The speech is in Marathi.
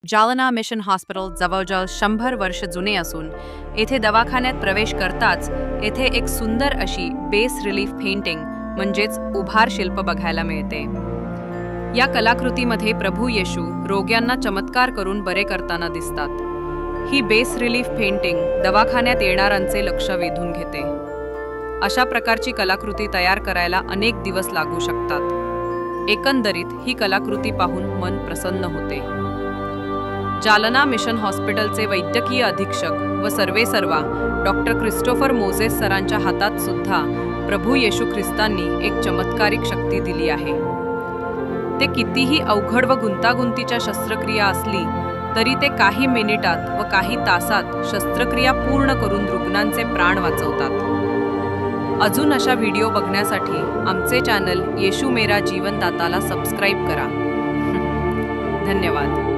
जालना मिशन हॉस्पिटल जवळजवळ 100 वर्ष जुने असून येथे दवाखान्यात प्रवेश करताच येथे एक सुंदर अशी बेस रिलीफ पेंटिंग म्हणजेच उभार शिल्प बघायला मिळते। या कलाकृतीमध्ये प्रभू येशू रोग्यांना चमत्कार करून बरे करताना दिसतात। ही बेस रिलीफ पेंटिंग दवाखान्यात येणाऱ्यांचे लक्ष वेधून घेते। अशा प्रकारची कलाकृती तयार करायला अनेक दिवस लागू शकतात। एकंदरीत ही कलाकृती पाहून मन प्रसन्न होते। जालना मिशन हॉस्पिटलचे वैद्यकीय अधीक्षक व सर्वेसर्वा डॉक्टर क्रिस्टोफर मोझेस सरांच्या हातात सुद्धा प्रभू येशू ख्रिस्तांनी एक चमत्कारिक शक्ती दिली आहे। ते कितीही अवघड व गुंतागुंतीच्या शस्त्रक्रिया असली तरी ते काही मिनिटात व काही तासात शस्त्रक्रिया पूर्ण करून रुग्णांचे प्राण वाचवतात। अजून अशा व्हिडिओ बघण्यासाठी आमचे चॅनल येशू मेरा जीवनदाताला सबस्क्राइब करा। धन्यवाद।